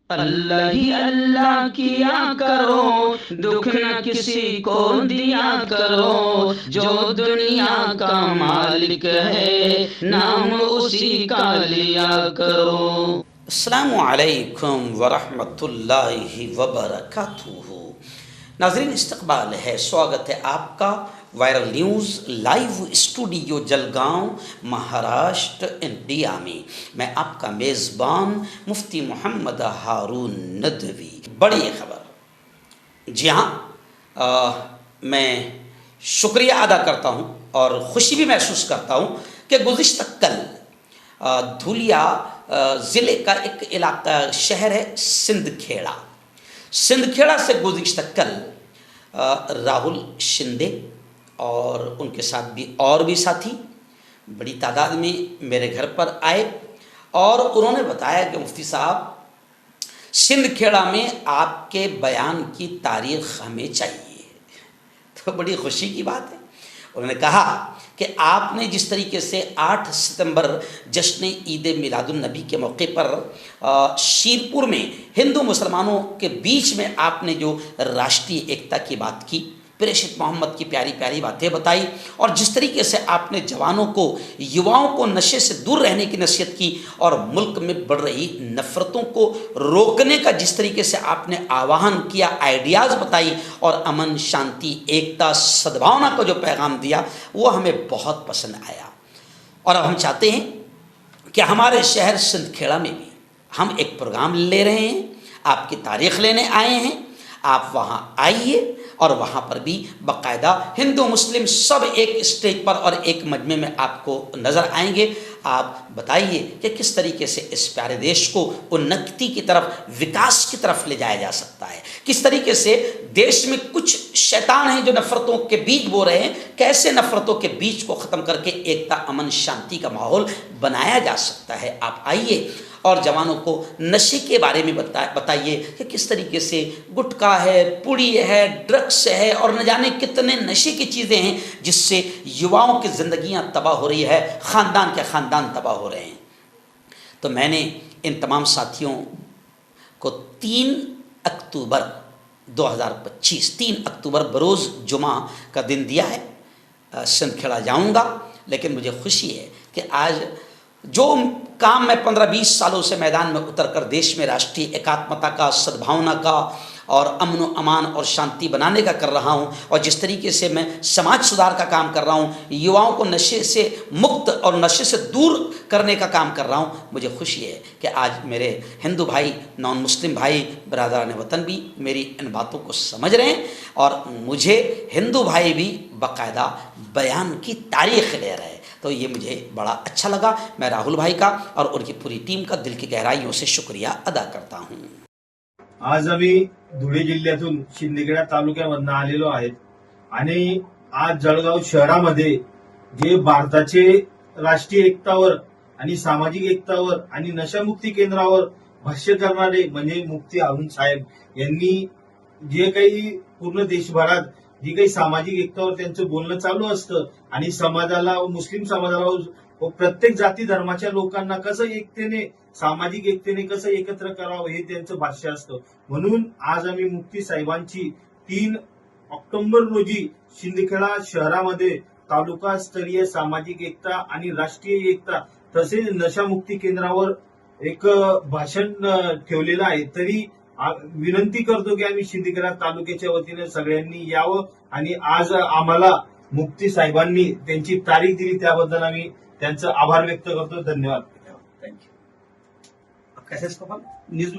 अल्लाह ही अल्लाह किया करो, दुख न किसी को दिया करो, जो दुनिया का मालिक है नाम उसी का लिया करो। अस्सलामु अलैकुम वरहमतुल्लाहि वबरकातुहू। नाज़रीन, इस्तकबाल है, स्वागत है आपका viral news live studio Jalgaon Maharashtra India में। मैं आपका मेज़बान मुफ्ती मोहम्मद हारून नदवी। बड़ी खबर, जी हाँ, मैं शुक्रिया अदा करता हूँ और ख़ुशी भी महसूस करता हूँ कि गुज़िश्ता कल धुलिया ज़िले का एक इलाका शहर है सिंदखेड़ा। सिंदखेड़ा से गुज़िश्ता कल राहुल शिंदे और उनके साथ भी और भी साथी बड़ी तादाद में मेरे घर पर आए और उन्होंने बताया कि मुफ्ती साहब, सिंदखेड़ा में आपके बयान की तारीख़ हमें चाहिए। तो बड़ी खुशी की बात है। उन्होंने कहा कि आपने जिस तरीके से 8 सितंबर जश्न ईद मिलादुन नबी के मौके पर शीरपुर में हिंदू मुसलमानों के बीच में आपने जो राष्ट्रीय एकता की बात की, प्रेषित मोहम्मद की प्यारी प्यारी बातें बताई और जिस तरीके से आपने जवानों को, युवाओं को नशे से दूर रहने की नसीहत की और मुल्क में बढ़ रही नफ़रतों को रोकने का जिस तरीके से आपने आह्वान किया, आइडियाज़ बताई और अमन, शांति, एकता, सद्भावना का जो पैगाम दिया, वो हमें बहुत पसंद आया। और अब हम चाहते हैं कि हमारे शहर सिंदखेड़ा में भी हम एक प्रोग्राम ले रहे हैं, आपकी तारीख़ लेने आए हैं। आप वहाँ आइए और वहाँ पर भी बाकायदा हिंदू मुस्लिम सब एक स्टेज पर और एक मजमे में आपको नज़र आएंगे। आप बताइए कि किस तरीके से इस प्यारे देश को उन्नति की तरफ, विकास की तरफ ले जाया जा सकता है। किस तरीके से देश में कुछ शैतान हैं जो नफ़रतों के बीज बो रहे हैं, कैसे नफ़रतों के बीज को ख़त्म करके एकता, अमन, शांति का माहौल बनाया जा सकता है। आप आइए और जवानों को नशे के बारे में बताइए कि किस तरीके से गुटखा है, पुड़ी है, ड्रग्स है और न जाने कितने नशे की चीज़ें हैं जिससे युवाओं की ज़िंदगियां तबाह हो रही है, ख़ानदान के ख़ानदान तबाह हो रहे हैं। तो मैंने इन तमाम साथियों को 3 अक्टूबर 2025 3 अक्टूबर बरोज़ जुमा का दिन दिया है। सिंदखेड़ा जाऊँगा, लेकिन मुझे खुशी है कि आज जो काम मैं 15-20 सालों से मैदान में उतर कर देश में राष्ट्रीय एकात्मता का, सद्भावना का और अमन अमान और शांति बनाने का कर रहा हूँ और जिस तरीके से मैं समाज सुधार का काम कर रहा हूँ, युवाओं को नशे से मुक्त और नशे से दूर करने का काम कर रहा हूँ, मुझे खुशी है कि आज मेरे हिंदू भाई, नॉन मुस्लिम भाई, बरादरान वतन भी मेरी इन बातों को समझ रहे हैं और मुझे हिंदू भाई भी बाकायदा बयान की तारीख़ ले रहे हैं। तो ये मुझे बड़ा अच्छा लगा। मैं राहुल भाई का और उनकी पूरी टीम का दिल की गहराइयों से शुक्रिया अदा करता हूँ। आज आम्ही धुळे जिल्ह्यातून शिंदखेडा तालुक्यामधून आलेलो आहेत आणि आज जळगाव शहरामध्ये जे भारताचे राष्ट्रीय एकतावर आणि सामाजिक एकतावर आणि नशामुक्ती केंद्रावर भाष्य करणारे म्हणजे मुफ्ती हारून साहेब यांनी जे काही पूर्ण देशभरात जी काही सामाजिक एकतावर त्यांचं बोलणं चालू असतं आणि समाजाला, मुस्लिम समाजाला व प्रत्येक जाती धर्माच्या लोकांना कसं एकतेने, सामाजिक एकतेने कसं एकत्र करावं हे त्यांचं भाष्य असतं। म्हणून आज आम्ही मुफ्ती साहेबांची 3 ऑक्टोबर रोजी शिंदखेडा शहरामध्ये तालुकास्तरीय सामाजिक एकता आणि राष्ट्रीय एकता तसेच नशामुक्ती केंद्रावर एक भाषण ठेवलेलं आहे। तरी विनंती करतो की आम्ही शिंदखेडा तालुक्याच्या वतीने सगळ्यांनी यावं आणि आज आम्हाला मुफ्ती साहेबांनी त्यांची तारीख दिली त्याबद्दल आम्ही त्यांचा आभार व्यक्त करतो। धन्यवाद। कैसे इसको न्यूज